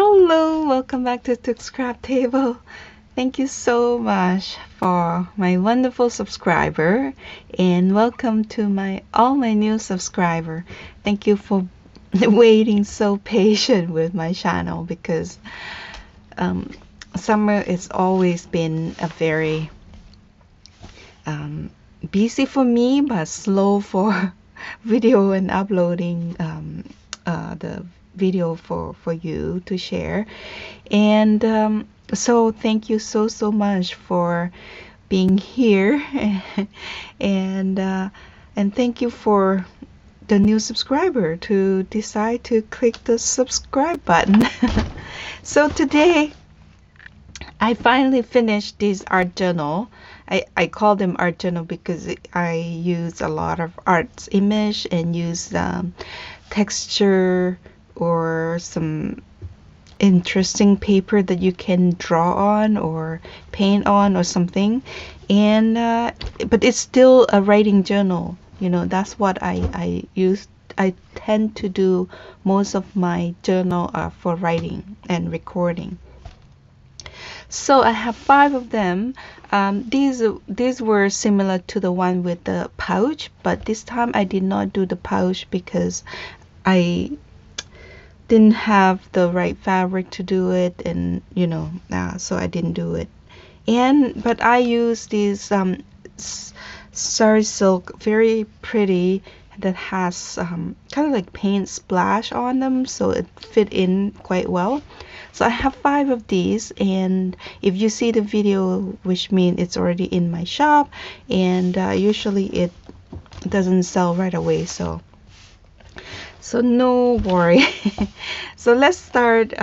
Hello, welcome back to Scrap Table. Thank you so much for my wonderful subscriber, and welcome to all my new subscriber. Thank you for waiting so patient with my channel, because summer has always been a very busy for me, but slow for video and uploading the video for you to share. And so thank you so much for being here. And thank you for the new subscriber to decide to click the subscribe button. So today I finally finished this art journal. I call them art journal because I use a lot of arts image and use texture or some interesting paper that you can draw on or paint on or something. And but it's still a writing journal. That's what I use. I tend to do most of my journal for writing and recording. So I have 5 of them. These were similar to the one with the pouch, but this time I did not do the pouch because I didn't have the right fabric to do it, and so I didn't do it. But I used these sari silk, very pretty, that has kind of like paint splash on them, so it fit in quite well. So I have 5 of these, and if you see the video, which means it's already in my shop, and usually it doesn't sell right away, so no worry. So let's start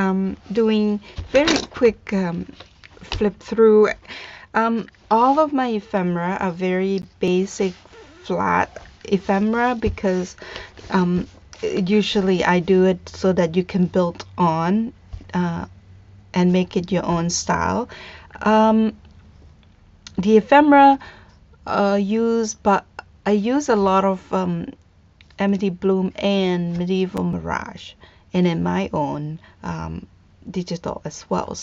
doing very quick flip through. All of my ephemera are very basic flat ephemera, because usually I do it so that you can build on and make it your own style. The ephemera but I use a lot of Amity Bloom and Medieval Mirage, and in my own digital as well.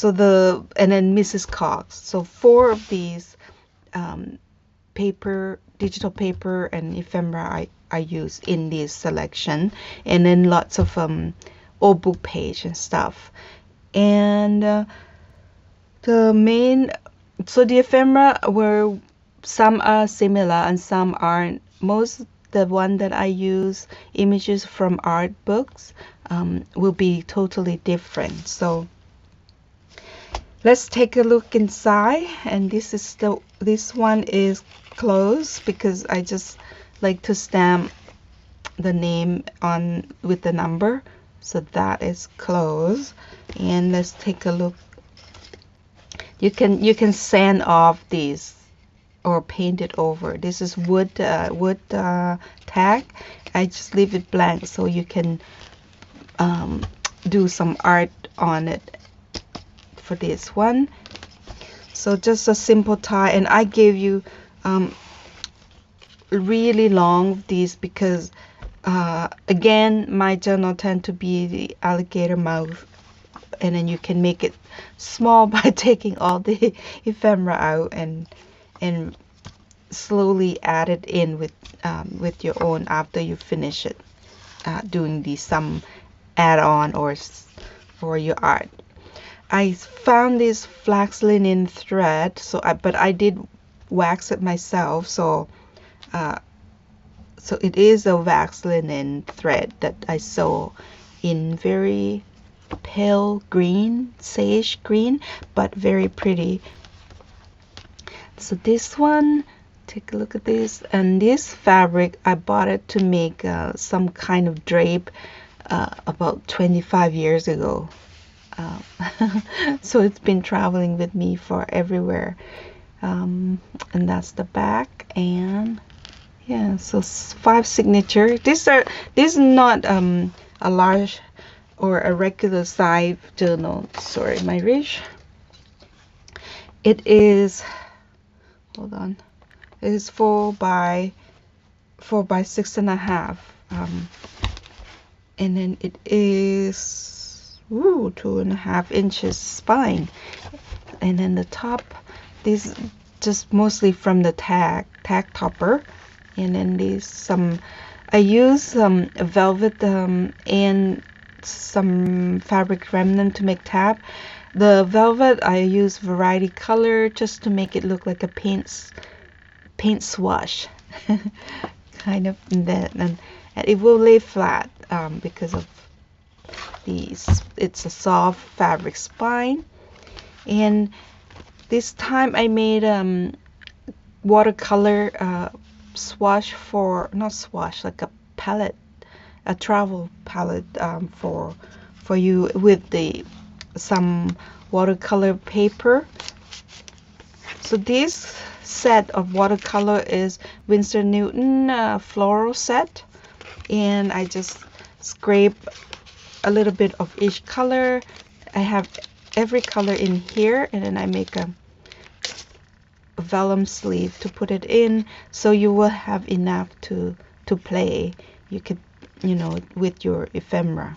And then Mrs. Cox. So 4 of these digital paper and ephemera I use in this selection, and then lots of old book page and stuff. And the ephemera were, some are similar and some aren't. The one that I use, images from art books, will be totally different. So let's take a look inside. And this one is closed, because I just like to stamp the name on with the number. So that is closed. And let's take a look. You can sand off these or paint it over. This is wood tag. I just leave it blank so you can do some art on it for this one. So just a simple tie, and I gave you really long these because again, my journal tend to be the alligator mouth, and then you can make it small by taking all the ephemera out and slowly add it in with your own after you finish it, doing some add-on or for your art. I found this flax linen thread, but I did wax it myself, so it is a wax linen thread that I sew in very pale green, sage green, but very pretty. So this one, take a look at this. And this fabric, I bought it to make some kind of drape about 25 years ago. So it's been traveling with me for everywhere. And that's the back. And yeah, so 5 signature. This is not a large or a regular size journal. Sorry, my reach. It is, hold on, it is 4 by 6.5, and then it is ooh, 2.5 inches spine. And then the top, these just mostly from the tag topper. And then these some, I use some velvet and some fabric remnant to make tab. The velvet I use variety color just to make it look like a paint swash kind of. And it will lay flat because of these. It's a soft fabric spine. And this time I made watercolor swash for, not swash, like a palette, a travel palette for you with the some watercolor paper. So this set of watercolor is Winsor Newton floral set, and I just scrape a little bit of each color. I have every color in here, and then I make a vellum sleeve to put it in, so you will have enough to play. You could, you know, with your ephemera.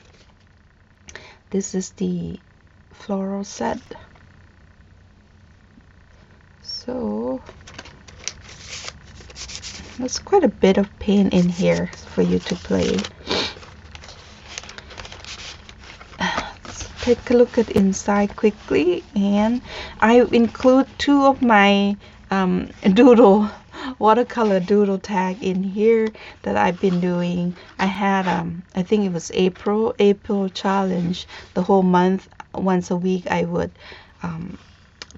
This is the floral set. So there's quite a bit of paint in here for you to play. Let's take a look at inside quickly, and I include 2 of my watercolor doodle tag in here that I've been doing. I had I think it was April challenge. The whole month, once a week, I would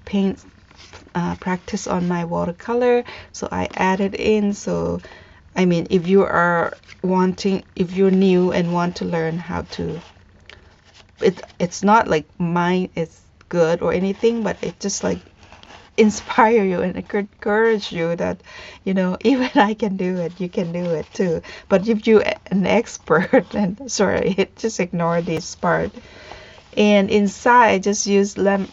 paint practice on my watercolor, so I added in. So I mean, if you're new and want to learn how to, it's not like mine is good or anything, but it just like inspire you and encourage you that, you know, even I can do it, you can do it too. But if you're an expert, and sorry, just ignore this part. And inside I just use what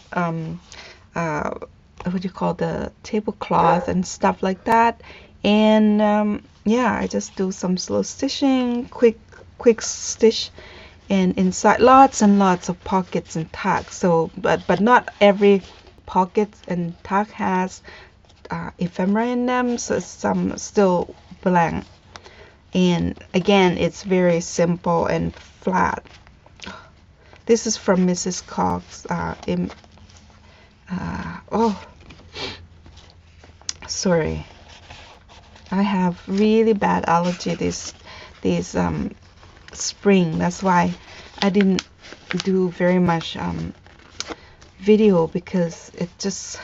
do you call, the tablecloth and stuff like that. And yeah, I just do some slow stitching, quick stitch, and inside lots and lots of pockets and tags. So but not every pocket and tag has ephemera in them, so some still blank. And again, it's very simple and flat. This is from Mrs. Cox. Oh, sorry, I have really bad allergy this spring. That's why I didn't do very much video, because it just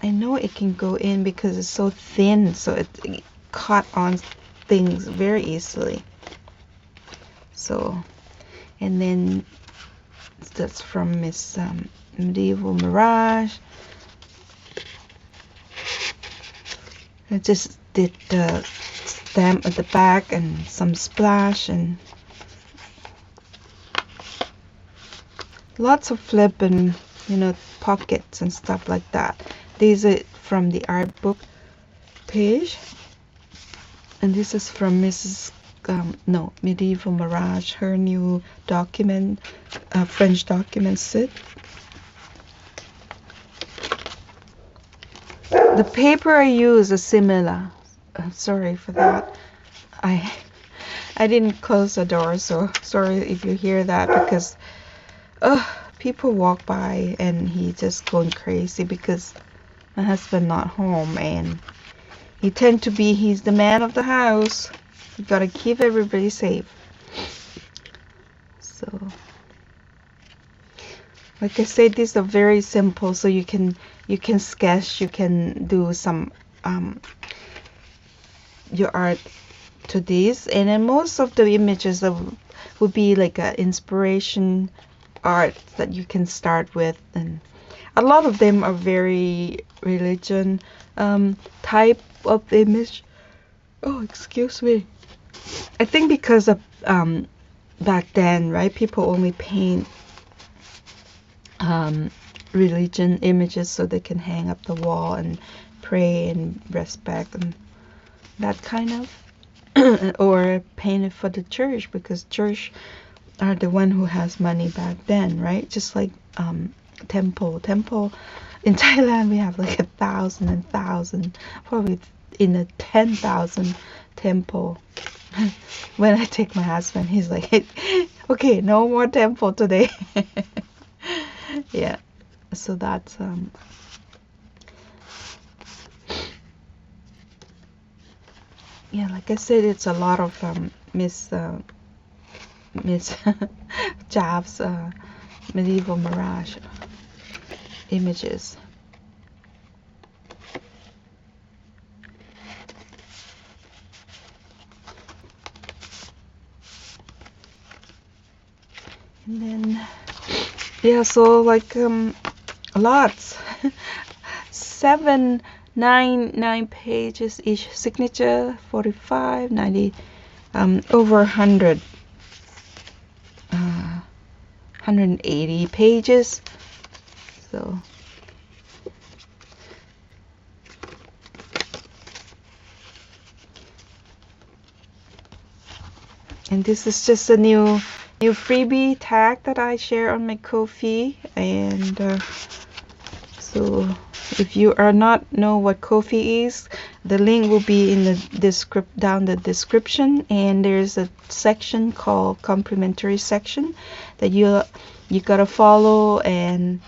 I know it can go in because it's so thin, so it caught on things very easily. So, and then that's from Miss Medieval Mirage. I just did the stamp at the back and some splash and lots of flip and, you know, pockets and stuff like that. These are from the art book page, and this is from Mrs. Medieval Mirage, her new document, French document set. The paper I use is similar. Sorry for that. I didn't close the door, so sorry if you hear that, because people walk by and he just going crazy because my husband not home, and he's the man of the house. You gotta keep everybody safe. So, like I said, these are very simple, so you can sketch, you can do some your art to these, and then most of the images would be like a inspiration art that you can start with, and a lot of them are very religion type of image. Oh, excuse me. I think because of back then, right, people only paint religion images so they can hang up the wall and pray and respect and that kind of. or paying it for the church, because church are the one who has money back then, right? Just like temple in Thailand, we have like 1,000 and 1,000, probably in a 10,000 temple. When I take my husband, he's like, okay, no more temple today. Yeah, so that's yeah, like I said, it's a lot of Miss Jav's medieval mirage images. And then, yeah, so like lots. 9 pages each signature, 45, 90, over 100, 180 pages. So and this is just a new freebie tag that I share on my Ko-fi. And so if you are not know what Ko-fi is, the link will be in the down the description, and there's a section called complimentary section that you gotta follow. And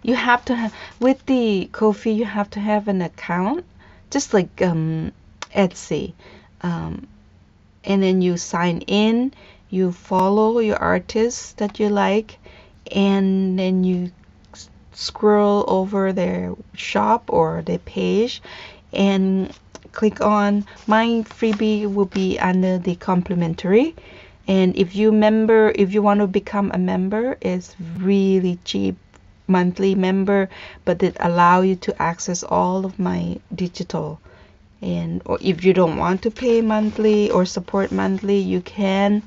you have to have, with the Ko-fi, you have to have an account, just like Etsy, and then you sign in, you follow your artists that you like, and then you scroll over their shop or their page and click on my freebie will be under the complimentary. And if you want to become a member, it's really cheap monthly member, but it allow you to access all of my digital. And or if you don't want to pay monthly or support monthly, you can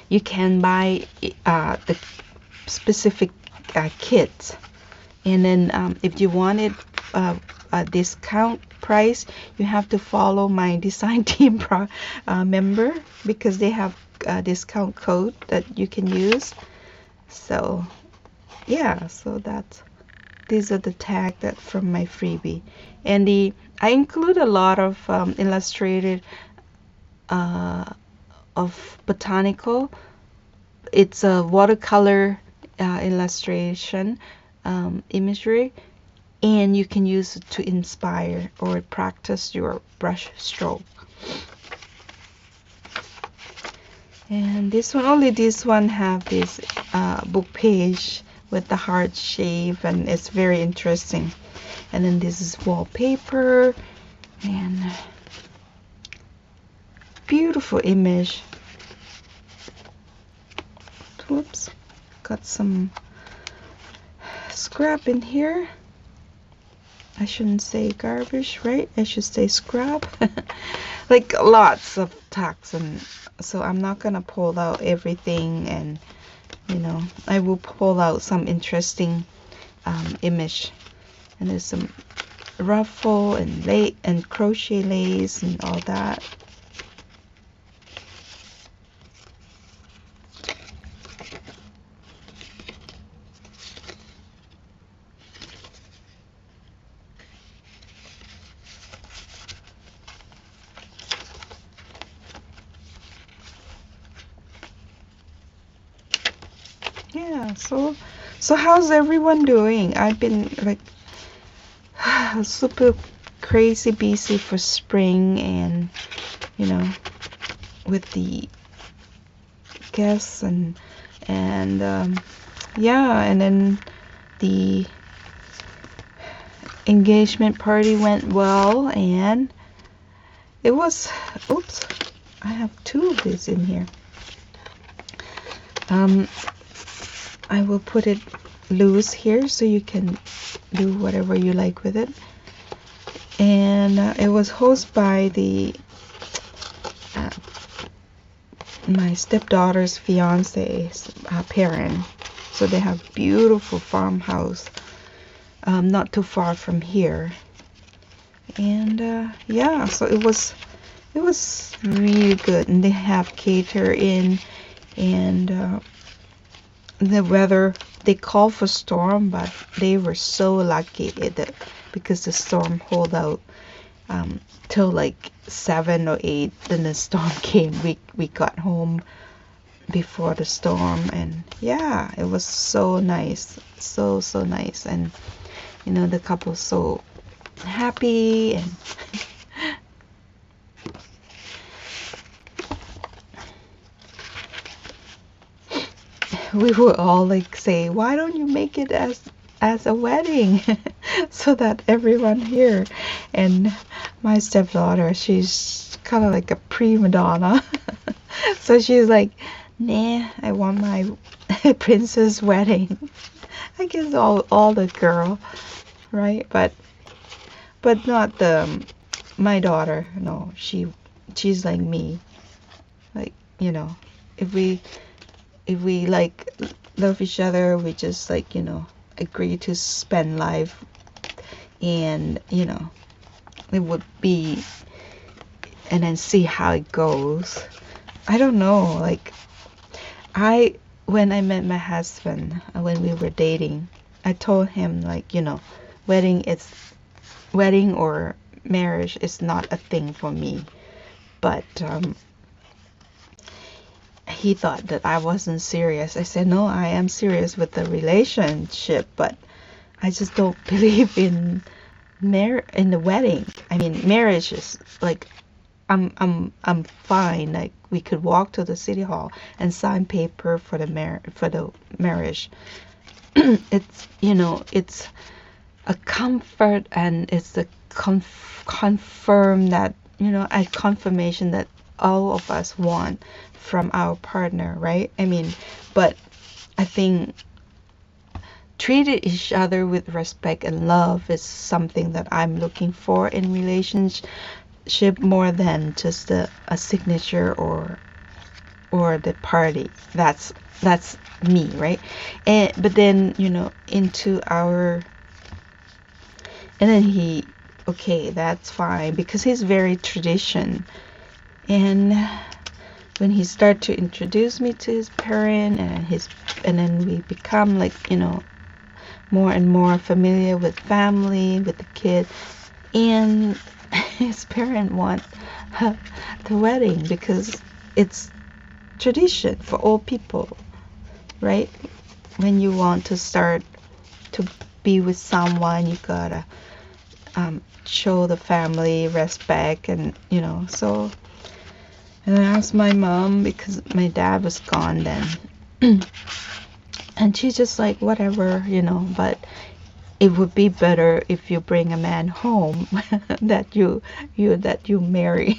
buy the specific kits. And then if you wanted a discount price, you have to follow my design team member, because they have a discount code that you can use. So yeah, so these are the tag that from my freebie. And I include a lot of illustrated of botanical. It's a watercolor illustration imagery, and you can use it to inspire or practice your brush stroke. And this one have this book page with the heart shape, and it's very interesting. And then this is wallpaper, and beautiful image. Whoops, got some scrap in here. I shouldn't say garbage, right? I should say scrap. Like lots of tags, and so I'm not gonna pull out everything, and I will pull out some interesting image. And there's some ruffle and crochet lace and all that. Yeah, so how's everyone doing? I've been like super crazy busy for spring, and with the guests and yeah, and then the engagement party went well, and it was, oops, I have two of these in here. I will put it loose here so you can do whatever you like with it. And it was hosted by my stepdaughter's fiance's parent. So they have beautiful farmhouse not too far from here. And yeah, so it was really good. And they have cater in, and the weather, they called for storm, but they were so lucky because the storm hold out till like 7 or 8. Then the storm came. We got home before the storm, and yeah, it was so nice, so nice. And you know, the couple so happy, and we would all like say, why don't you make it as a wedding so that everyone here. And my stepdaughter, she's kind of like a prima donna. So she's like, nah, I want my princess wedding. I guess all the girl, right? But not my daughter. No, she's like me. Like, you know, if we like love each other, we just like, you know, agree to spend life, and you know, it would be, and then see how it goes. I don't know, like when I met my husband, when we were dating, I told him, like, you know, wedding or marriage is not a thing for me. But he thought that I wasn't serious. I said, no, I am serious with the relationship, but I just don't believe in the wedding. I mean, marriage is like, I'm fine. Like, we could walk to the city hall and sign paper for the marriage. It's, you know, it's a comfort, and it's a confirm that, you know, a confirmation that all of us want from our partner, right? I mean, but I think treating each other with respect and love is something that I'm looking for in relationship, more than just a signature or the party. That's me, right? But then, you know, and then okay, that's fine, because he's very tradition. And when he started to introduce me to his parent, and then we become like, you know, more and more familiar with family, with the kid, and his parent want the wedding because it's tradition for all people, right? When you want to start to be with someone, you gotta show the family respect, and you know. So, and I asked my mom, because my dad was gone then, and she's just like, whatever, you know, but it would be better if you bring a man home that you marry.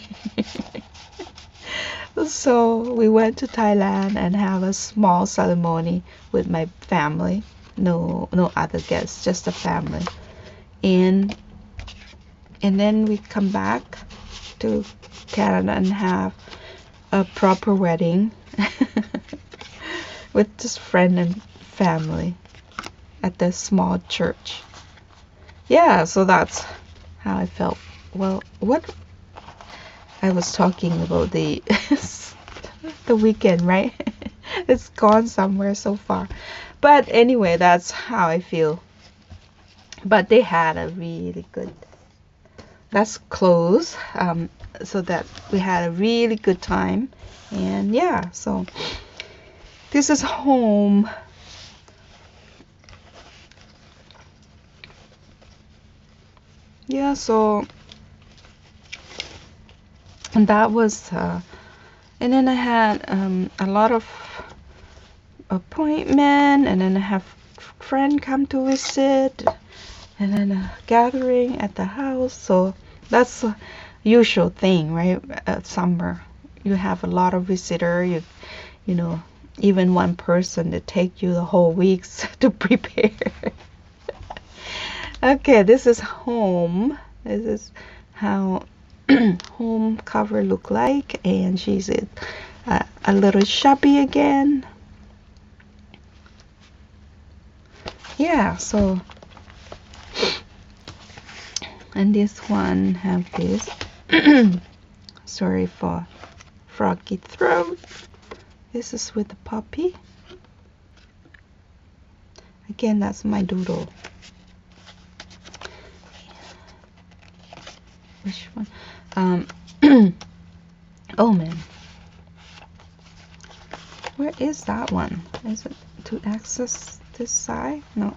So we went to Thailand and have a small ceremony with my family. No other guests, just the family. And then we come back to Canada and have a proper wedding with just friend and family at the small church. Yeah, so that's how I felt. Well, what I was talking about the weekend, right? It's gone somewhere so far. But anyway, that's how I feel. But they had a really good, that's close, so that we had a really good time. And yeah, so this is home. Yeah, so, and that was and then I had a lot of appointment, and then I have friend come to visit, and then a gathering at the house. So that's a usual thing, right? Summer, you have a lot of visitor. You know, even one person to take you the whole weeks to prepare. Okay, this is home. This is how home cover look like, and she's a little shabby again. Yeah, so And this one have this. Sorry for froggy throat. This is with the puppy. Again, that's my doodle. Which one? Oh man, where is that one? Is it to access this side? No.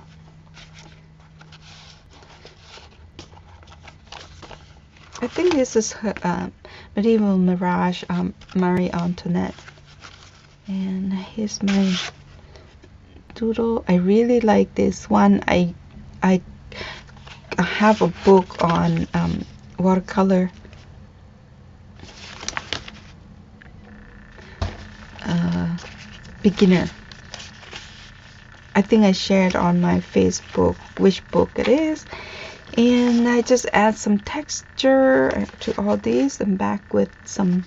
I think this is her Medieval Mirage, Marie Antoinette. And here's my doodle. I really like this one. I have a book on watercolor beginner. I think I shared on my Facebook which book it is, and I just add some texture to all these and back with some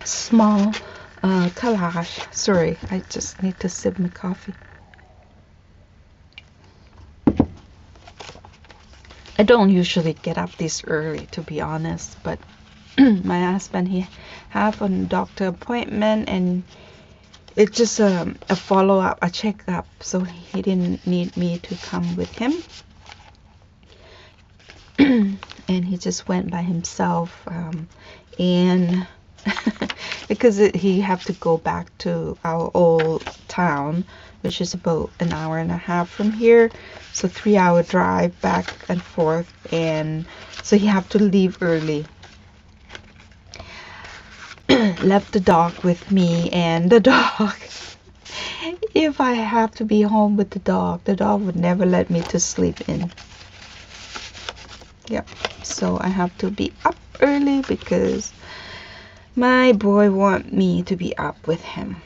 small collage. Sorry, I just need to sip my coffee. I don't usually get up this early, to be honest, but my husband, he have a doctor appointment, and it's just a follow-up, a checkup, so he didn't need me to come with him. And he just went by himself, and because he have to go back to our old town, which is about an hour and a half from here, so 3-hour drive back and forth, and so he have to leave early. Left the dog with me, and the dog, if I have to be home with the dog would never let me to sleep in. Yep, so I have to be up early because my boy want me to be up with him.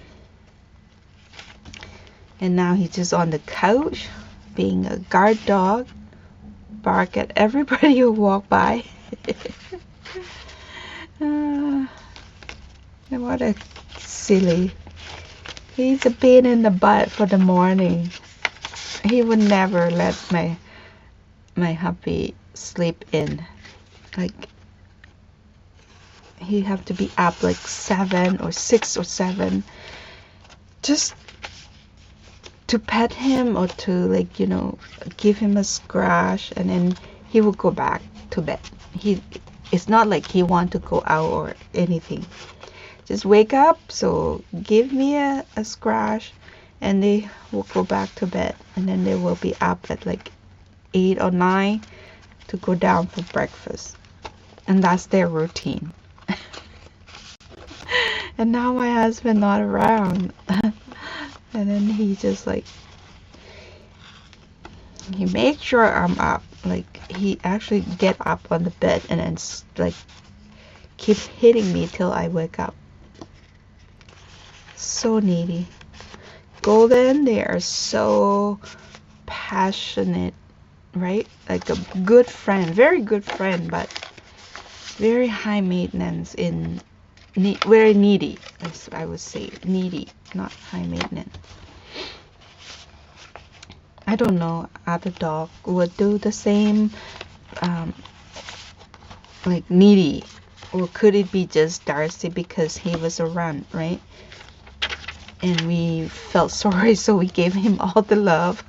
And now he's just on the couch being a guard dog, bark at everybody who walk by. What a silly. He's a pain in the butt for the morning. He would never let my hubby sleep in. Like, he have to be up like 7 or 6 or 7 just to pet him or to, like, you know, give him a scratch, and then he will go back to bed. It's not like he want to go out or anything. Just wake up, so give me a scratch, and they will go back to bed, and then they will be up at like 8 or 9 to go down for breakfast, and that's their routine. And now my husband not around, and then he just like, he makes sure I'm up. Like, he actually get up on the bed and then like keep hitting me till I wake up. So needy. Golden, they are so passionate, right? Like a good friend, very good friend, but very high maintenance, very needy. I would say needy, not high maintenance. I don't know, other dog would do the same, like needy, or could it be just Darcy because he was a runt, right? And we felt sorry, so we gave him all the love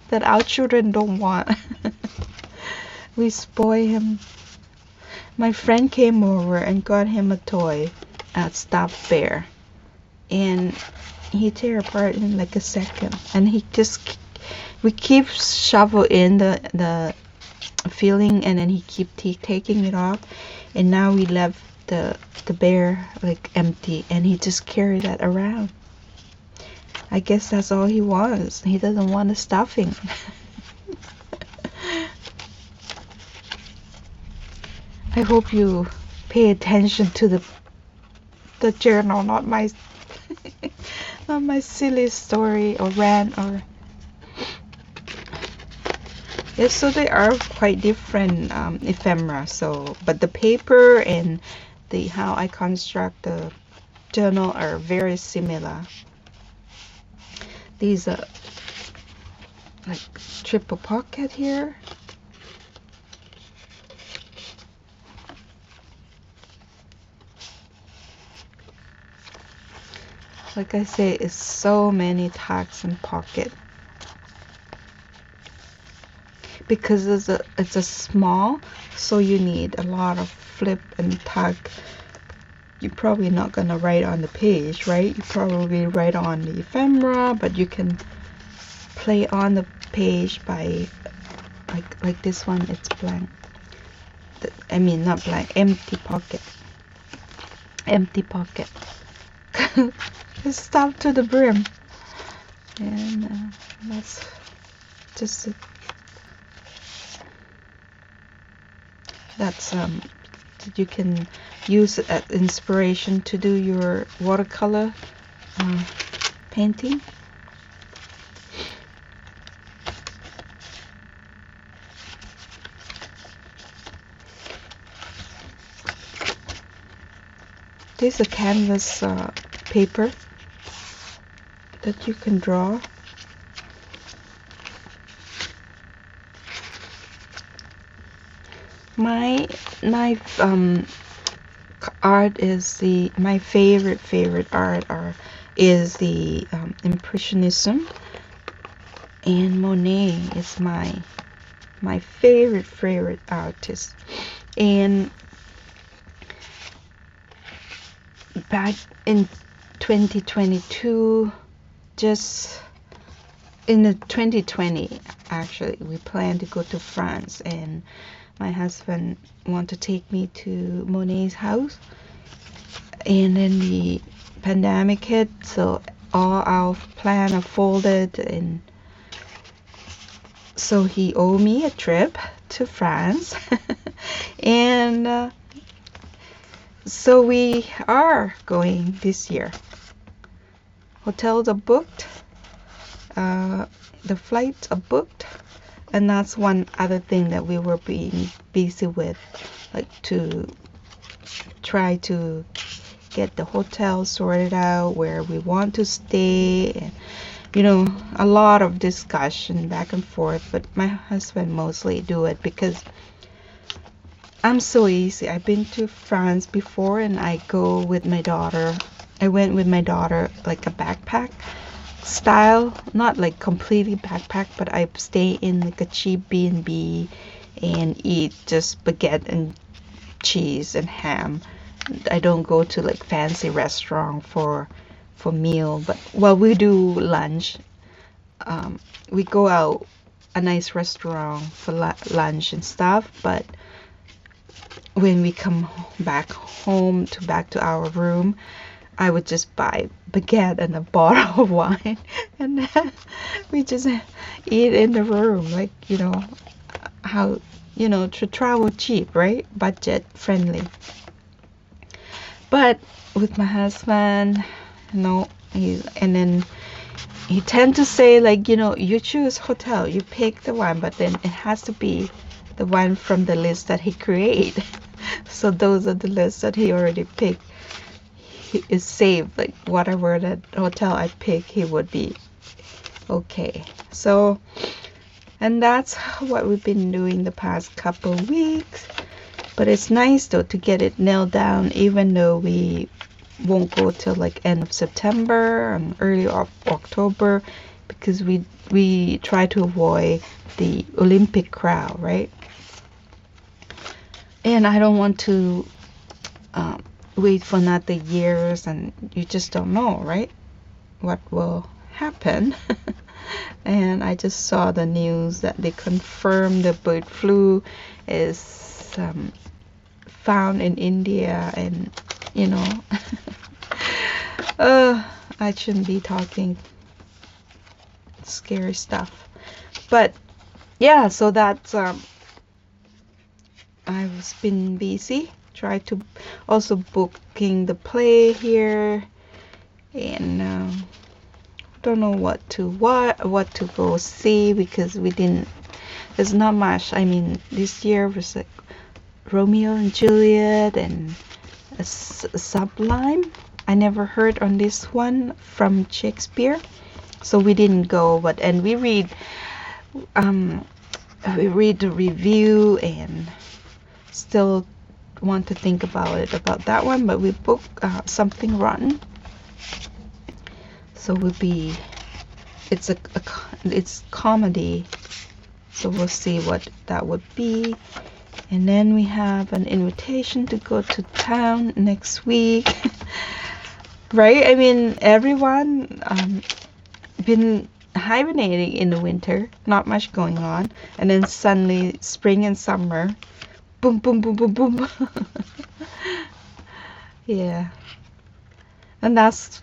that our children don't want. We spoil him. My friend came over and got him a toy, a stuffed bear, and he tear apart in like a second. And we keep shovel in the filling, and then he keep taking it off, and now we left the bear like empty, and he just carried that around. I guess that's all he wants. He doesn't want the stuffing. I hope you pay attention to the journal, not my not my silly story or rant or. Yes, so they are quite different ephemera. So, but the paper and how I construct the journal are very similar. These are like triple pocket here. Like I say, it's so many tags and pocket because it's a small, so you need a lot of flip and tag. You're probably not gonna write on the page, right? You probably write on the ephemera, but you can play on the page by like this one. It's blank. I mean, not blank, empty pocket. Empty pocket. It's stuffed to the brim, and that's just that's you can use it as inspiration to do your watercolor painting. This is a canvas paper that you can draw. My art is my favorite art is the Impressionism, and Monet is my favorite artist. And back in 2022, just in the 2020 actually, we planned to go to France, and my husband wanted to take me to Monet's house, and then the pandemic hit, so all our plan are folded, and so he owed me a trip to France. And so we are going this year. Hotels are booked, the flights are booked, and that's one other thing that we were being busy with, like to try to get the hotel sorted out, where we want to stay, and a lot of discussion back and forth. But my husband mostly do it because I'm so easy. I've been to France before, and I go with my daughter. I went with my daughter like a backpack style, not like completely backpack, but I stay in like a cheap B&B and eat just baguette and cheese and ham. I don't go to like fancy restaurant for meal, but while we do lunch, we go out a nice restaurant for lunch and stuff. But when we come back to our room, I would just buy baguette and a bottle of wine, and then we just eat in the room, like how to travel cheap, right? Budget friendly. But with my husband, and then he tend to say, like, you choose hotel, you pick the one, but then it has to be the one from the list that he create. So those are the lists that he already picked. He is saved, like whatever that hotel I pick, he would be okay. So, and that's what we've been doing the past couple weeks. But it's nice though to get it nailed down, even though we won't go till like end of September and early of October, because we try to avoid the Olympic crowd, right? And I don't want to wait for another years, and you just don't know, right, what will happen. And I just saw the news that they confirmed the bird flu is found in India, and I shouldn't be talking scary stuff, but yeah, so that's I've been busy, try to also booking the play here, and don't know what to go see, because there's not much. I mean, this year was like Romeo and Juliet and a Sublime. I never heard on this one from Shakespeare, so we didn't go. But we read the review and still want to think about that one. But we booked Something Rotten. So would be, it's it's comedy, so we'll see what that would be. And then we have an invitation to go to town next week. Right? I mean, everyone been hibernating in the winter, not much going on, and then suddenly spring and summer, boom boom boom boom boom. Yeah. And that's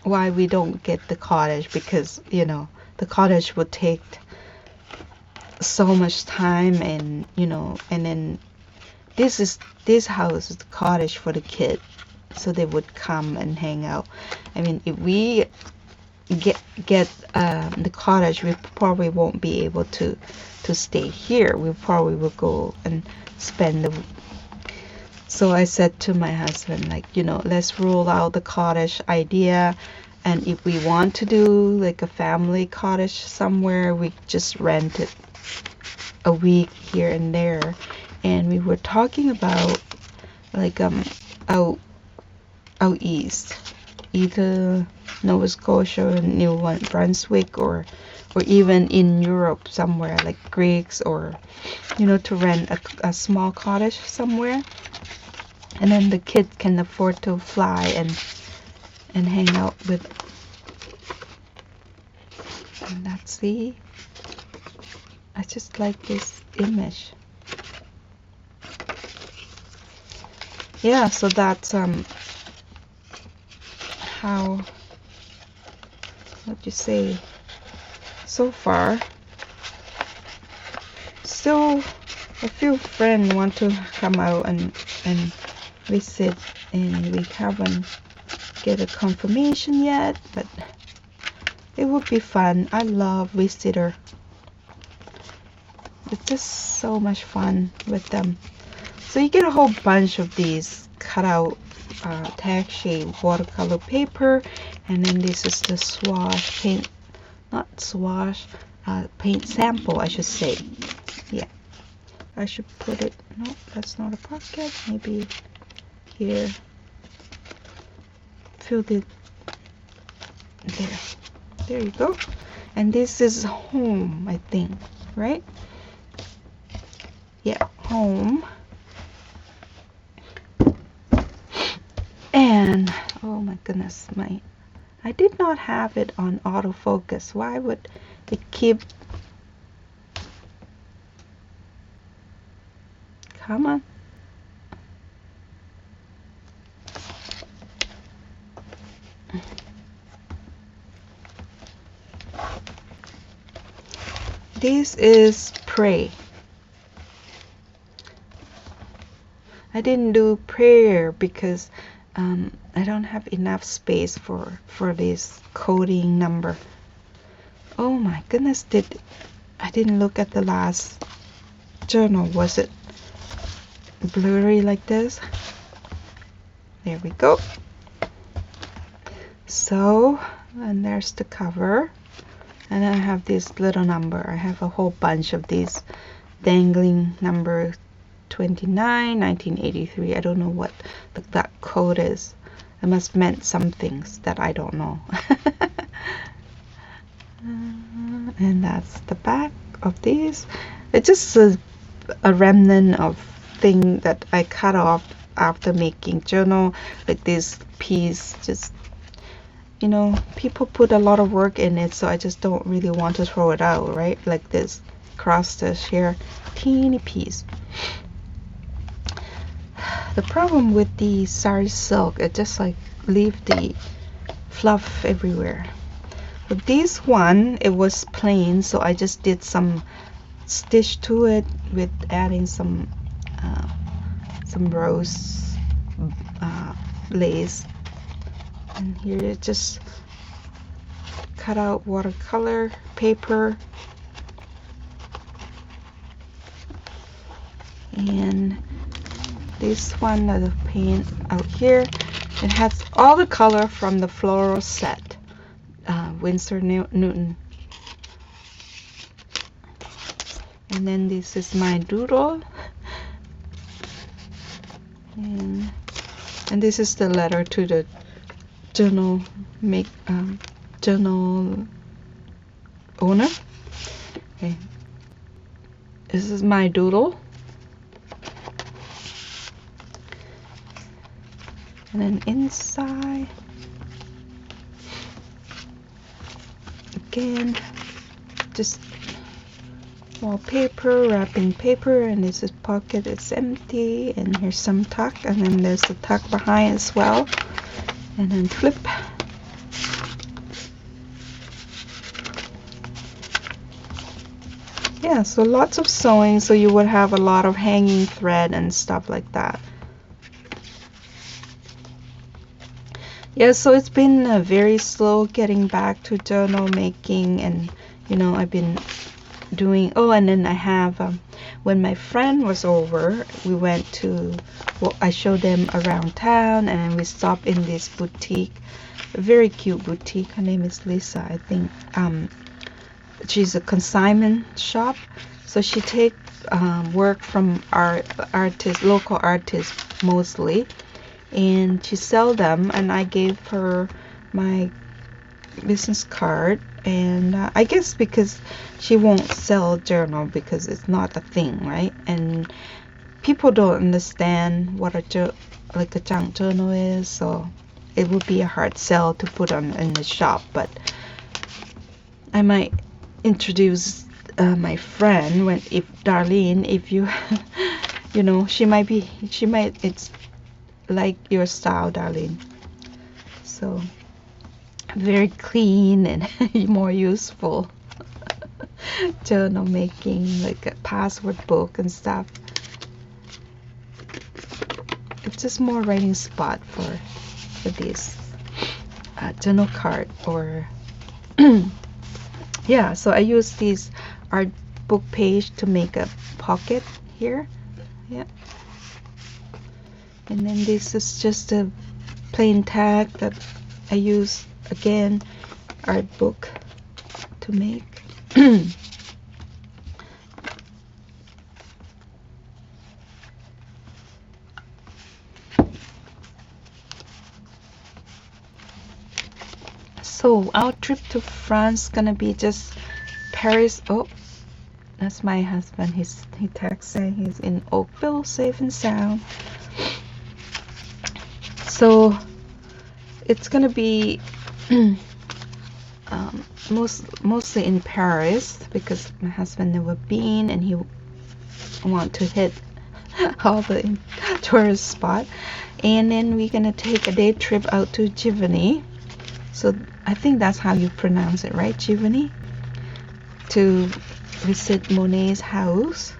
why we don't get the cottage, because you know the cottage would take so much time, and you know, and then this house is the cottage for the kid, so they would come and hang out. I mean, if we get the cottage, we probably won't be able to stay here. We probably will go and spend the. So I said to my husband, like, you know, let's rule out the cottage idea, and if we want to do like a family cottage somewhere, we just rent it a week here and there. And we were talking about like out east, either Nova Scotia or New Brunswick, or even in Europe somewhere like Greeks, or you know, to rent a small cottage somewhere, and then the kids can afford to fly and hang out with. And that's the, I just like this image. Yeah, so that's how, what you say, so far. Still a few friends want to come out and visit, and we haven't get a confirmation yet, but it would be fun. I love visitor. It's just so much fun with them. So you get a whole bunch of these cut out tag shape watercolor paper, and then this is the swash paint, not swash, paint sample, I should say. Yeah, I should put it, no, that's not a pocket, maybe here, fill it there you go. And this is home, I think, right? Yeah, home. And oh my goodness, I did not have it on autofocus. Why would it keep, come on. This is pray. I didn't do prayer because I don't have enough space for this coding number. Oh my goodness, I didn't look at the last journal. Was it blurry like this? There we go. So, and there's the cover. And then I have this little number. I have a whole bunch of these dangling number 29, 1983. I don't know what that code is. It must meant some things that I don't know. And that's the back of these. It's just a remnant of thing that I cut off after making journal. Like this piece, just, you know, people put a lot of work in it, so I just don't really want to throw it out, right? Like this cross stitch here, teeny piece. The problem with the sari silk, it just like leave the fluff everywhere. But this one, it was plain, so I just did some stitch to it with adding some rose lace. And here it just cut out watercolor paper, and this one that I paint out here, it has all the color from the floral set, Winsor Newton. And then this is my doodle, and this is the letter to the journal journal owner. Okay. This is my doodle. And then inside, again, just wallpaper, wrapping paper, and this is pocket, it's empty, and here's some tuck, and then there's the tuck behind as well, and then flip. Yeah, so lots of sewing, so you would have a lot of hanging thread and stuff like that. Yeah, so it's been very slow getting back to journal making, and you know, I've been doing, oh, and then I have when my friend was over, we went to, well, I showed them around town, and then we stopped in this boutique, a very cute boutique. Her name is Lisa, I think. She's a consignment shop, so she take work from artists, local artists mostly, and she sell them, and I gave her my business card. And I guess because she won't sell journal because it's not a thing, right? And people don't understand what like a junk journal is, so it would be a hard sell to put on in the shop. But I might introduce my friend if Darlene, if you you know, she might it's like your style, Darlene. So very clean and more useful journal making, like a password book and stuff. It's just more writing spot for this journal card, or yeah. So I use this art book page to make a pocket here. Yeah, and then this is just a plain tag that I use, again, art book to make. So our trip to France gonna be just Paris. Oh, that's my husband. He texts saying he's in Oakville, safe and sound. So it's gonna be mostly in Paris, because my husband never been and he want to hit all the tourist spot. And then we're gonna take a day trip out to Giverny. So I think that's how you pronounce it, right? Giverny, to visit Monet's house.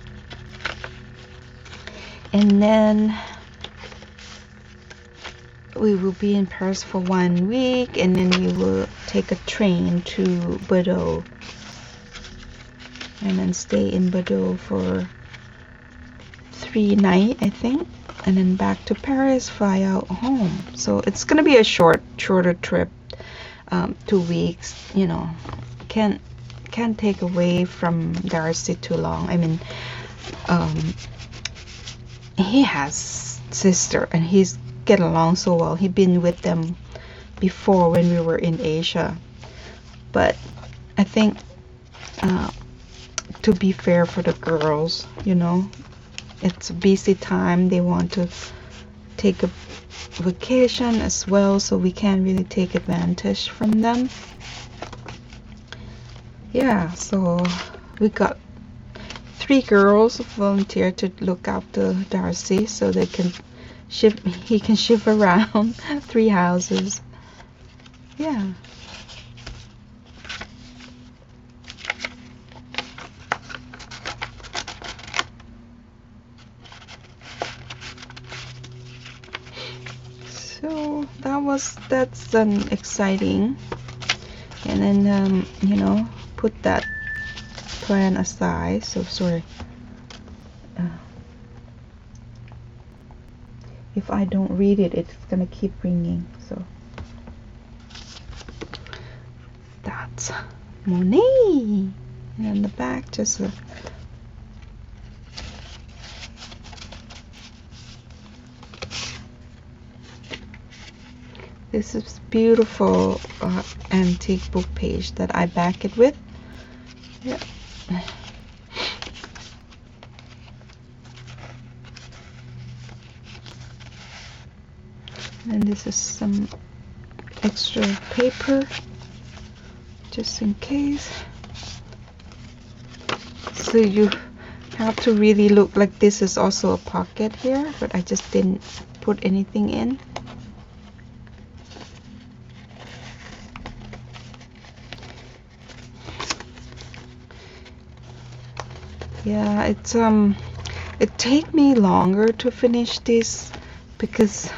And then we will be in Paris for 1 week, and then we will take a train to Bordeaux, and then stay in Bordeaux for 3 nights, I think, and then back to Paris, fly out home. So it's gonna be a shorter trip, 2 weeks. You know, can't take away from Darcy too long. I mean, he has sister, and he's get along so well. He'd been with them before when we were in Asia, but I think to be fair for the girls, you know, it's a busy time. They want to take a vacation as well, so we can't really take advantage from them. Yeah, so we got 3 girls volunteer to look after Darcy, so they can he can shift around 3 houses. Yeah. So that's exciting. And then you know, put that plan aside. So sorry. If I don't read it, it's gonna keep ringing. So that's Monet, and on the back just a This is beautiful antique book page that I back it with. Yeah. And this is some extra paper just in case. So you have to really look. Like this is also a pocket here, but I just didn't put anything in. Yeah, it take me longer to finish this because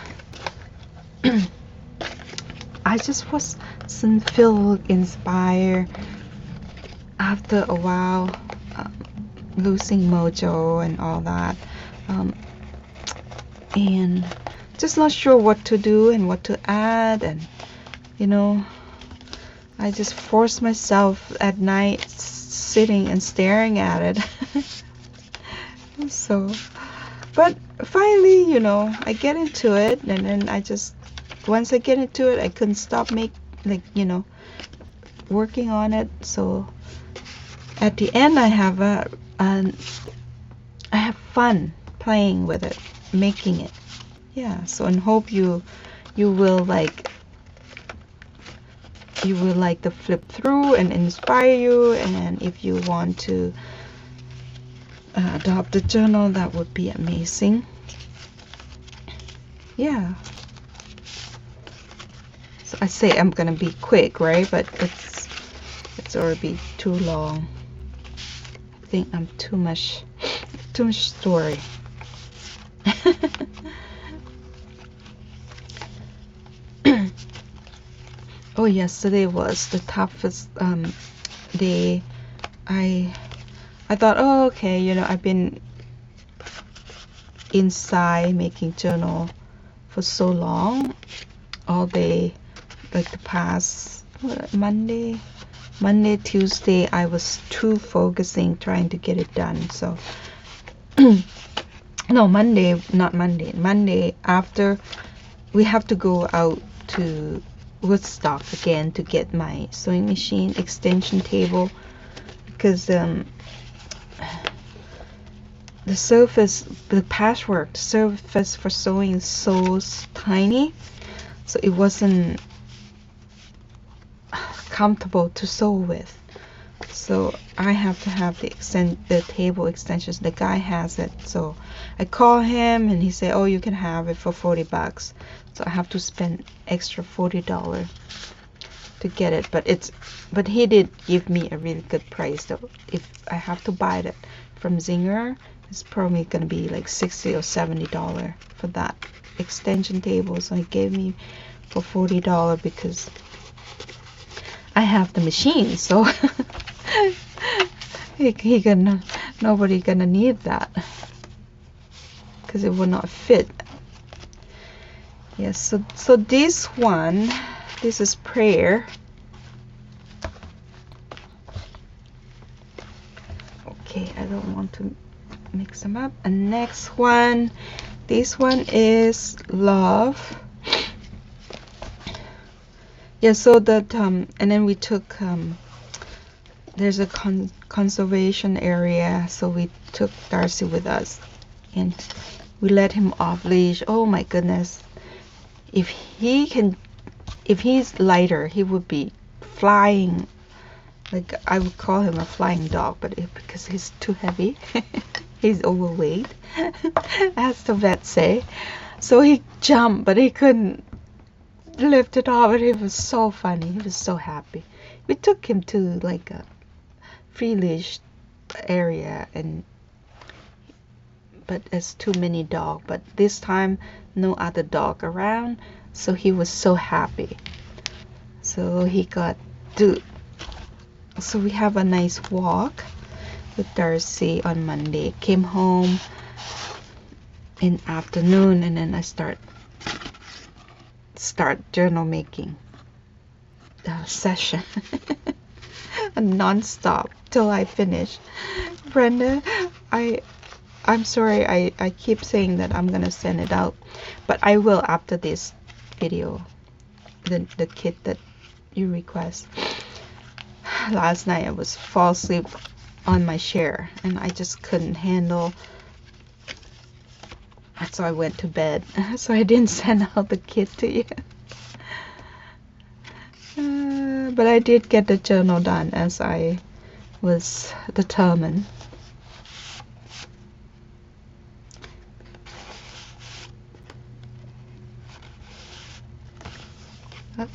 I just wasn't feel inspired after a while, losing mojo and all that, and just not sure what to do and what to add, and you know, I just forced myself at night sitting and staring at it. So, but finally, you know, I get into it, and then once I get into it, I couldn't stop working on it. So at the end, I have I have fun playing with it, making it. Yeah. So, and hope you will like the flip through and inspire you, and if you want to adopt a journal, that would be amazing. Yeah. So I say I'm gonna be quick, right? But it's already too long. I think I'm too much story. Oh, yesterday was the toughest day. I thought, oh, okay, you know, I've been inside making journal for so long, all day, like the past Monday, Tuesday, I was too focusing trying to get it done. So no, Monday after we have to go out to Woodstock again to get my sewing machine extension table, because the patchwork surface for sewing is so tiny, so it wasn't comfortable to sew with. So I have to have the table extensions. The guy has it, so I call him and he said, oh, you can have it for $40. So I have to spend extra $40 to get it, but he did give me a really good price though. If I have to buy it from Zinger, it's probably gonna be like $60 or $70 for that extension table. So he gave me for $40 because I have the machine, so nobody gonna need that because it will not fit. Yes, so this is prayer. Okay, I don't want to mix them up. And next one, this one is love. Yeah, so that and then we took there's a conservation area, so we took Darcy with us and we let him off leash. Oh my goodness, if he's lighter, he would be flying. Like, I would call him a flying dog, but because he's too heavy, he's overweight, as the vet say. So he jumped, but he couldn't lift it off, and it was so funny. He was so happy. We took him to like a free leash area, but there's too many dogs. But this time, no other dog around, so he was so happy. So he got to. So we have a nice walk with Darcy on Monday. Came home in afternoon, and then I start journal making session non-stop till I finish. Brenda, I'm sorry, I keep saying that I'm gonna send it out, but I will after this video. the kit that you request. Last night I was fall asleep on my chair and I just couldn't handle, so I went to bed. So I didn't send out the kit to you. But I did get the journal done as I was determined.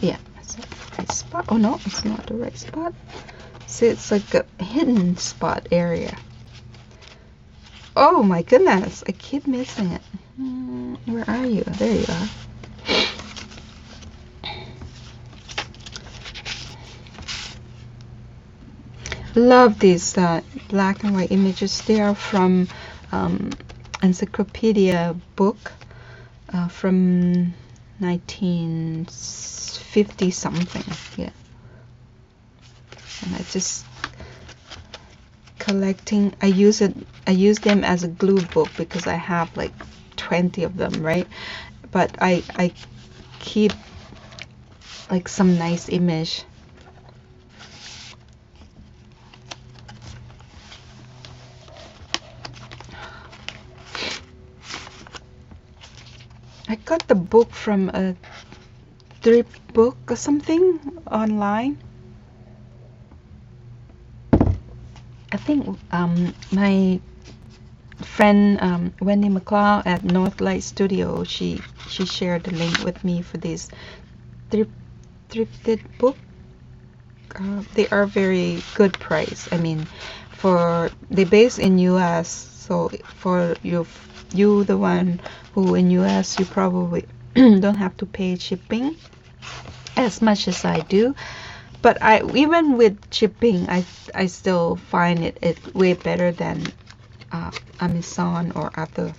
Yeah, it's the right spot. Oh no, it's not the right spot. See, it's like a hidden spot area. Oh my goodness, I keep missing it. Where are you? There you are. Love these black and white images. They are from encyclopedia book from 1950 something. Yeah, and I just collecting. I use them as a glue book because I have like 20 of them, right? But I keep like some nice image. I got the book from a thrift book or something online. I think my friend Wendy McLeod at Northlight Studio, she shared the link with me for this thrifted book. They are very good price. I mean, they based in US, so for you the one who in US, you probably don't have to pay shipping as much as I do. But even with shipping, I still find it way better than Amazon or other.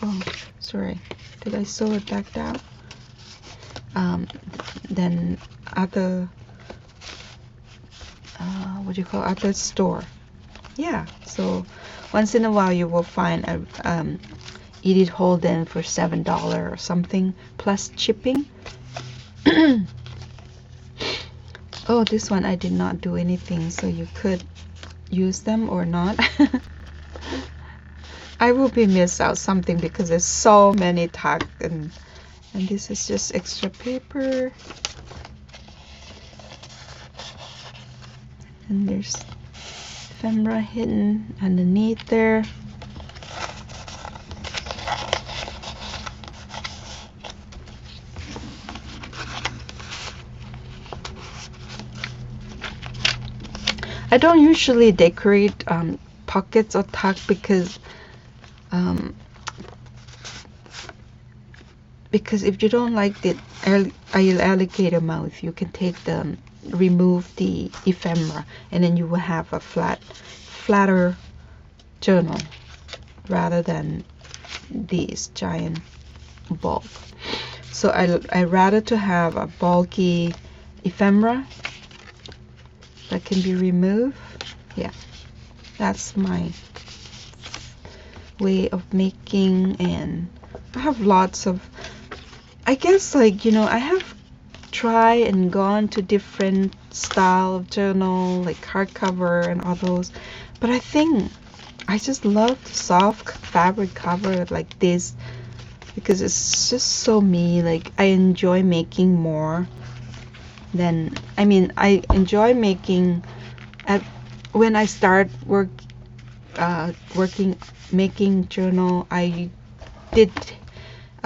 Oh, sorry, did I sew it back down? Than other what do you call other store? Yeah. So once in a while you will find a Edith Holden for $7 or something plus shipping. Oh, this one I did not do anything, so you could use them or not. I will be missed out something because there's so many tags, and this is just extra paper. And there's ephemera hidden underneath there. I don't usually decorate pockets or tag because if you don't like the alligator mouth, you can remove the ephemera, and then you will have a flatter journal rather than these giant bulk. So I rather to have a bulky ephemera that can be removed. Yeah, that's my way of making. And I have lots of, I guess, like, I have tried and gone to different style of journal, like hardcover and all those, but I think I just love the soft fabric cover like this because it's just so me. Like, I enjoy making more than, I mean, I enjoy making when I start making journal. I did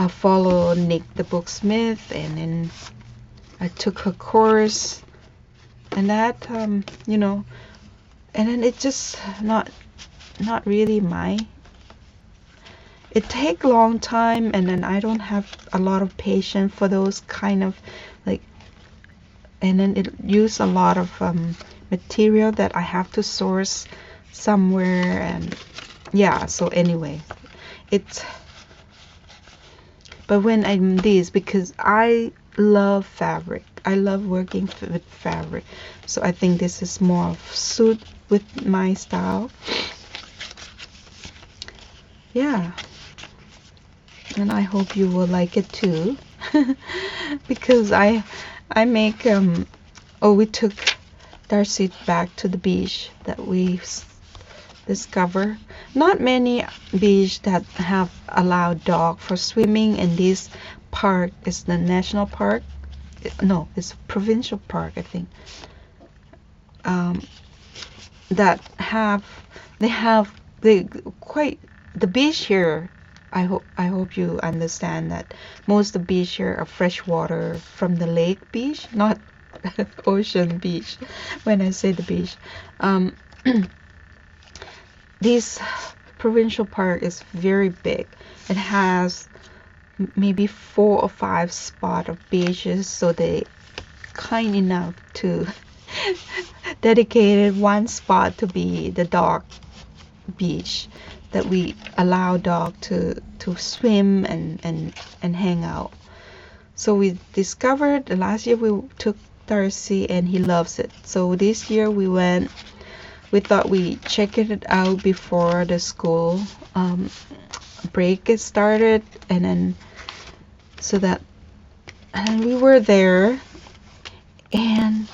follow Nick the Booksmith, and then I took her course, and that and then it just not really it take long time, and then I don't have a lot of patience for those kind of like, and then it use a lot of material that I have to source somewhere, and yeah, so anyway, but when I'm this, because I love fabric, I love working with fabric, so I think this is more suit with my style. Yeah, and I hope you will like it too. because I make oh, we took Darcy back to the beach that we discover. Not many beach that have allowed dog for swimming, and this park is the national park. No, it's provincial park, I think. That have they quite the beach here. I hope you understand that most of the beach here are fresh water from the lake beach, not ocean beach. When I say the beach, this provincial park is very big. It has maybe 4 or 5 spots of beaches, so they kind enough to dedicated one spot to be the dog beach, that we allow dog to swim and hang out. So we discovered last year we took Darcy and he loves it. So this year we went. We thought we check it out before the school break gets started, and then and we were there, and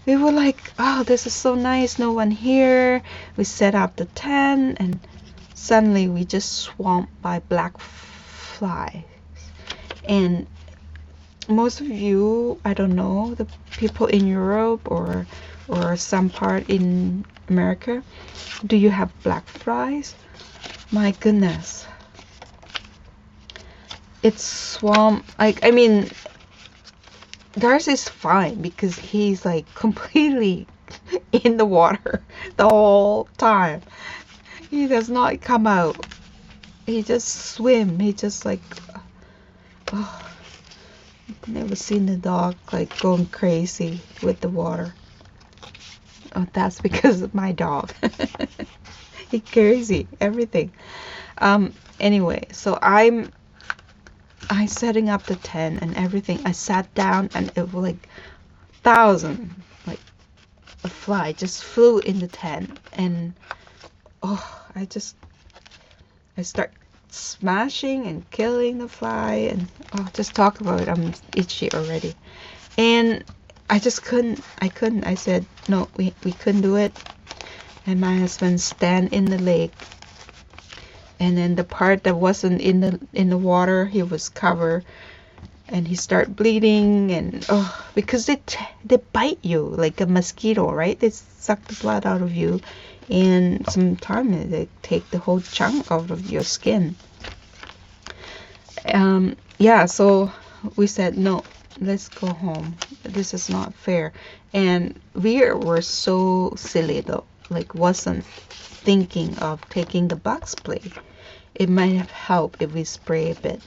we were like, oh, this is so nice, no one here. We set up the tent, and suddenly we just swamped by black flies. And most of you, I don't know, the people in Europe or some part in America, do you have black flies? My goodness, it's swamp. I mean, Darcy's fine because he's like completely in the water the whole time. He does not come out. He just swim. He just like, oh, I've never seen the dog like going crazy with the water. Oh, that's because of my dog. He crazy everything. Anyway, so I setting up the tent and everything. I sat down and it was like 1,000, like a fly just flew in the tent, and oh, I start smashing and killing the fly, and oh, just talk about it, I'm itchy already. And I just couldn't. I said no, we couldn't do it. And my husband stand in the lake, and then the part that wasn't in the water, he was covered, and he start bleeding, and oh, because they bite you like a mosquito, right? They suck the blood out of you, and sometimes they take the whole chunk out of your skin. Yeah, so we said no, let's go home. This is not fair. And we were so silly though, like wasn't thinking of taking the bug spray. It might have helped if we spray a bit.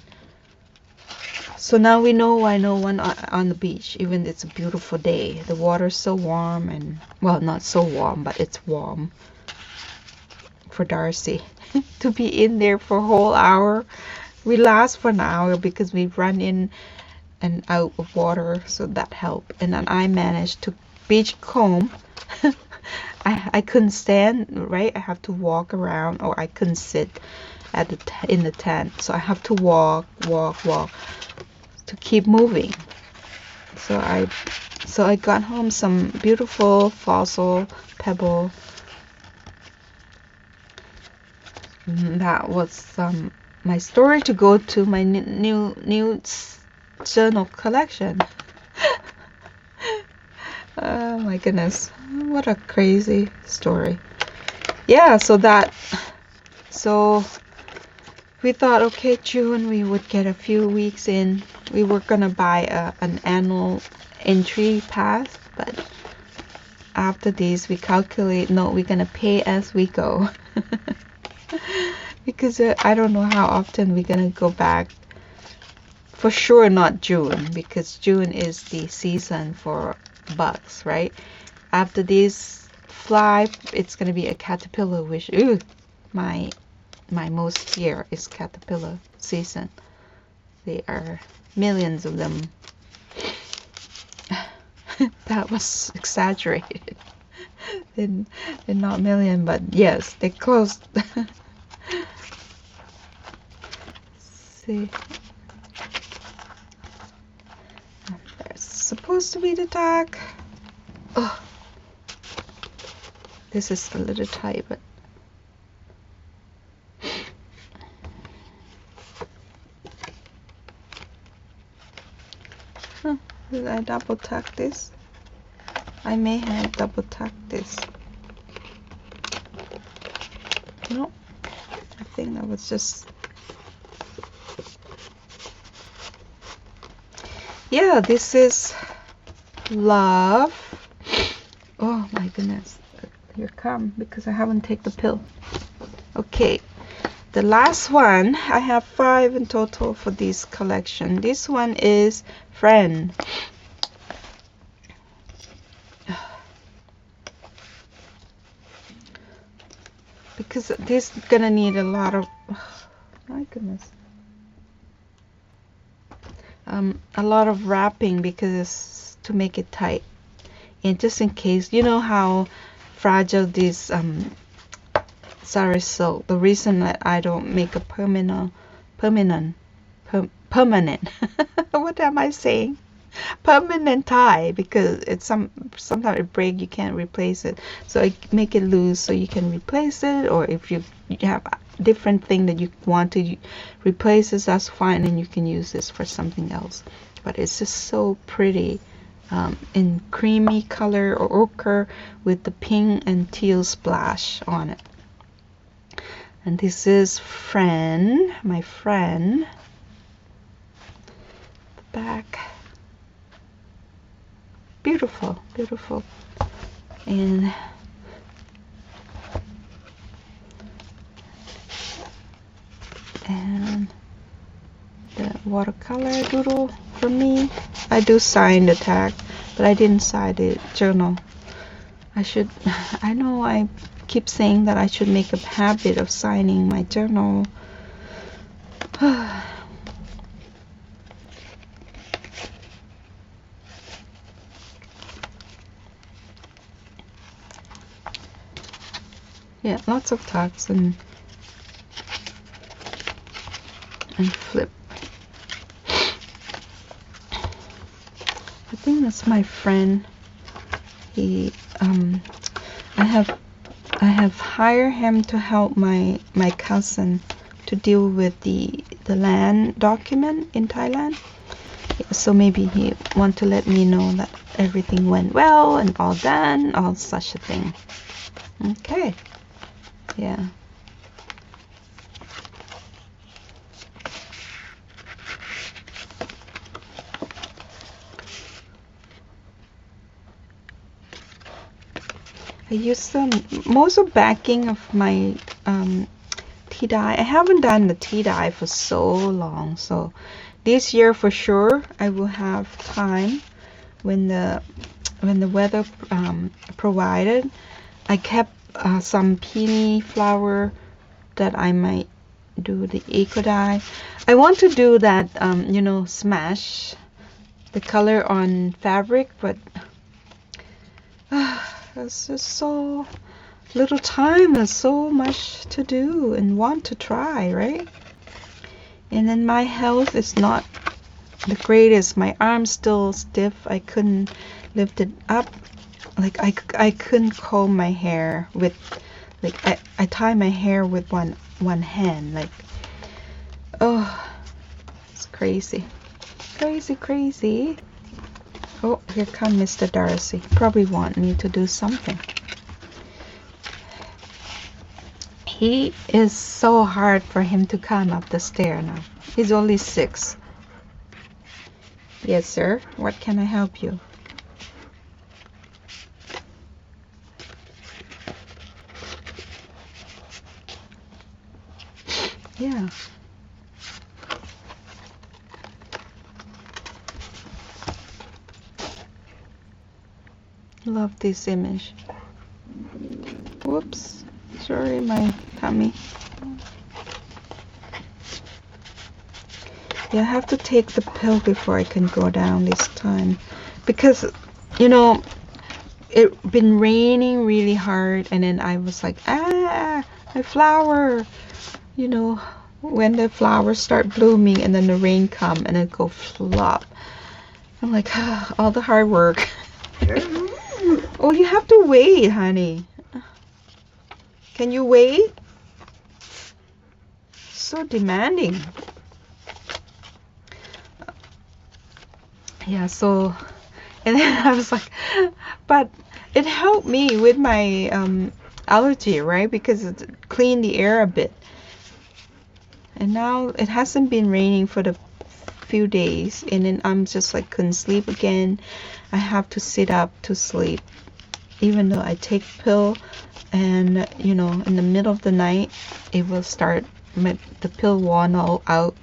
So now we know why no one on the beach, even it's a beautiful day. The water's so warm, and well, not so warm, but it's warm for Darcy to be in there for a whole hour. We last for an hour because we run in and out of water, so that helped. And then I managed to beach comb. I couldn't stand, right? I have to walk around, or I couldn't sit at in the tent, so I have to walk to keep moving. So I got home some beautiful fossil pebble. That was my story to go to my new journal collection. Oh my goodness, what a crazy story. Yeah, so we thought, okay, June we would get a few weeks in. We were gonna buy an annual entry pass, but after this we calculate, no, we're gonna pay as we go. Because I don't know how often we're gonna go back. For sure not June, because June is the season for bugs, right? After this fly, it's gonna be a caterpillar, which my most fear is caterpillar season. There are millions of them. That was exaggerated. They're not million, but yes, they're close. See, supposed to be the tag. Oh, this is a little tight, but did I double tack this? I may have double tacked this. No, I think that was just, yeah, this is love. Oh my goodness, here come, because I haven't taken the pill. Okay, the last one, I have 5 in total for this collection. This one is friend. Because this is gonna need a lot of, oh my goodness, a lot of wrapping, because to make it tight, and just in case, you know how fragile this sari silk. The reason that I don't make a permanent what am I saying, permanent tie, because it's sometimes it break, you can't replace it, so I make it loose so you can replace it, or if you have a different thing that you want to replace this, that's fine, and you can use this for something else. But it's just so pretty, in creamy color or ochre with the pink and teal splash on it. And this is friend, my friend. The back, beautiful, beautiful. And the watercolor doodle for me. I do sign the tag, but I didn't sign the journal. I should. I know I keep saying that I should make a habit of signing my journal. Yeah, lots of tags and flip. I think that's my friend. He I have hired him to help my cousin to deal with the land document in Thailand. So maybe he want to let me know that everything went well and all done, all such a thing. Okay. Yeah. I use most of backing of my tea dye. I haven't done the tea dye for so long, so this year for sure I will have time when the weather provided. I kept some peony flower that I might do the eco dye. I want to do that, you know, smash the color on fabric, but it's just so little time and so much to do and want to try, right? And then my health is not the greatest. My arm's still stiff. I couldn't lift it up. Like I couldn't comb my hair with, like I tie my hair with one hand. Like, oh, it's crazy, crazy, crazy. Oh, here comes Mr. Darcy. Probably want me to do something. He is so hard for him to come up the stair now. He's only 6. Yes, sir. What can I help you? Yeah. Love this image. Whoops. Sorry, my tummy. Yeah, I have to take the pill before I can go down this time, because, you know, it been raining really hard, and then I was like, my flower, you know, when the flowers start blooming and then the rain come and it go flop. I'm like, all the hard work. Oh, you have to wait, honey. Can you wait? So demanding. Yeah, so, and then I was like, but it helped me with my allergy, right? Because it cleaned the air a bit. And now it hasn't been raining for the few days, and then I'm just like couldn't sleep again. I have to sit up to sleep, even though I take pill, and you know, in the middle of the night it will start, the pill worn all out.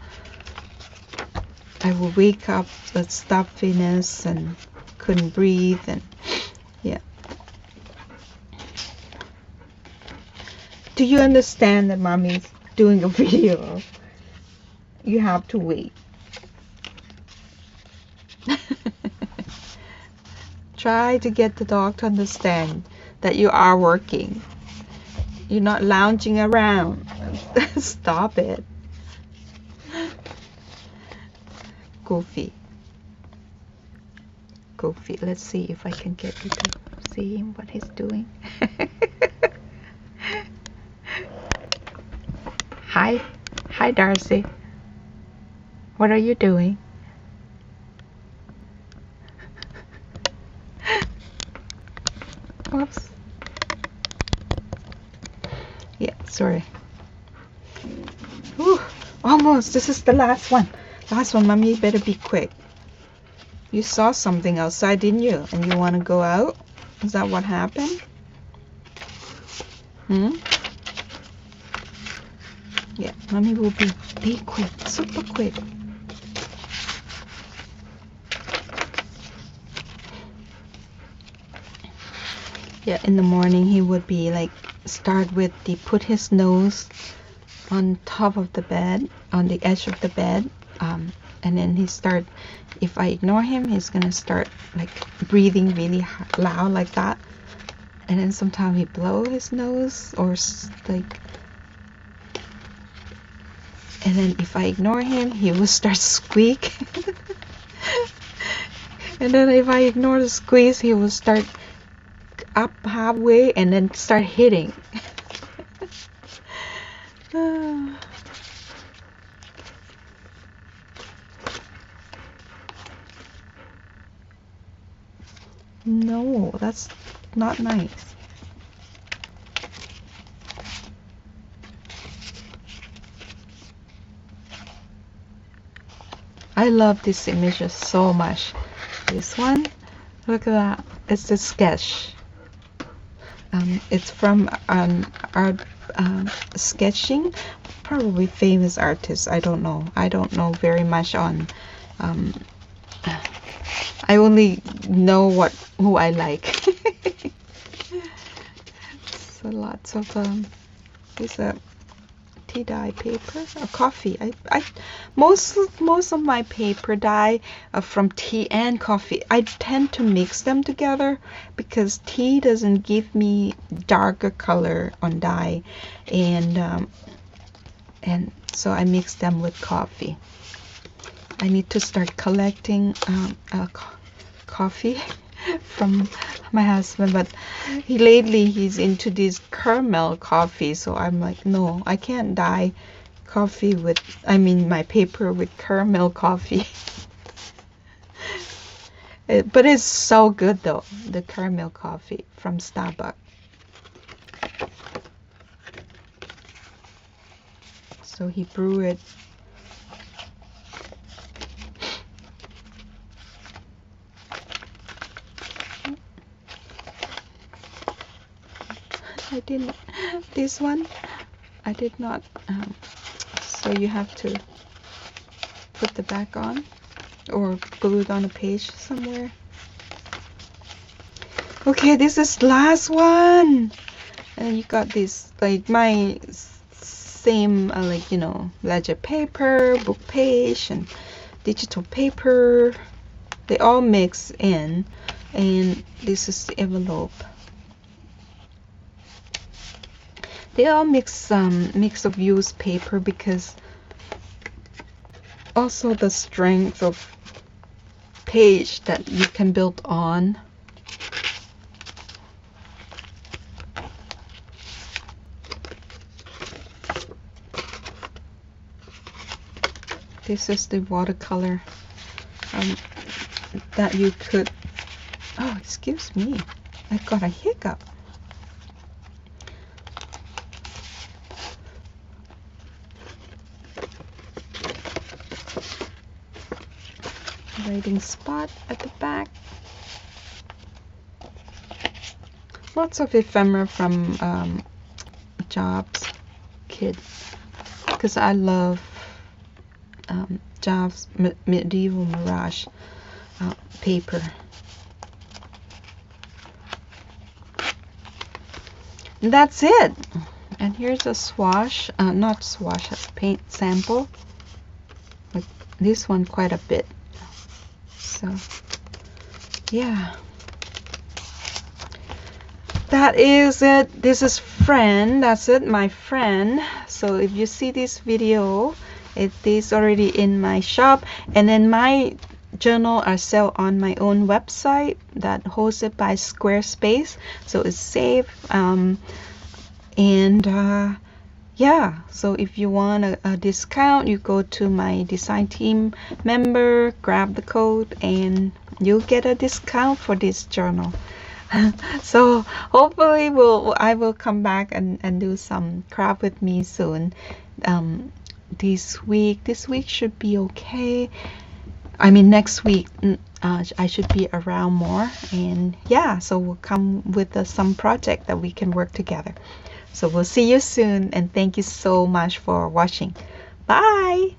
I will wake up with stuffiness and couldn't breathe, and yeah. Do you understand that mommy's doing a video? You have to wait. Try to get the dog to understand that you are working. You're not lounging around. Stop it. Goofy. Goofy. Let's see if I can get you to see him, what he's doing. Hi. Hi, Darcy. What are you doing? Oops. Yeah, sorry. Whew, almost. This is the last one. Last one, mommy. Better be quick. You saw something outside, didn't you? And you want to go out? Is that what happened? Yeah, mommy will be quick, super quick. Yeah, in the morning he would be like, start with the, put his nose on top of the bed, on the edge of the bed, and then he start, if I ignore him, he's gonna start like breathing really loud like that, and then sometimes he blow his nose or like, and then if I ignore him, he will start squeak. And then if I ignore the squeeze, he will start up halfway and then start hitting. No, that's not nice. I love these images so much. This one, look at that. It's a sketch. It's from art sketching, probably famous artist. I don't know. I don't know very much on. I only know who I like. So lots of this tea dye paper or coffee. I most of my paper dye are from tea and coffee. I tend to mix them together because tea doesn't give me darker color on dye, and so I mix them with coffee. I need to start collecting coffee from my husband, but lately he's into this caramel coffee, so I'm like, no, I can't dye coffee with, my paper with caramel coffee. But it's so good though, the caramel coffee from Starbucks. So he brew it. I didn't, this one, I did not, so you have to put the back on or glue it on a page somewhere. Okay, this is last one. And you got this, like my same, like, you know, ledger paper, book page, and digital paper. They all mix in, and this is the envelope. They all mix of used paper because also the strength of page that you can build on. This is the watercolor that you could, oh, excuse me, I got a hiccup. Writing spot at the back. Lots of ephemera from Jobs Kit, because I love Jobs Medieval Mirage paper. And that's it. And here's a swatch, not swatch, a paint sample. Like this one quite a bit. So yeah, that is it. This is friend. That's it, my friend. So if you see this video, it is already in my shop, and then my journal are sell on my own website that hosted by Squarespace, so it's safe. Yeah, so if you want a discount, you go to my design team member, grab the code, and you'll get a discount for this journal. So hopefully I will come back and do some craft with me soon. This week should be okay. I mean, next week I should be around more, and yeah, so we'll come with some project that we can work together. So we'll see you soon, and thank you so much for watching. Bye.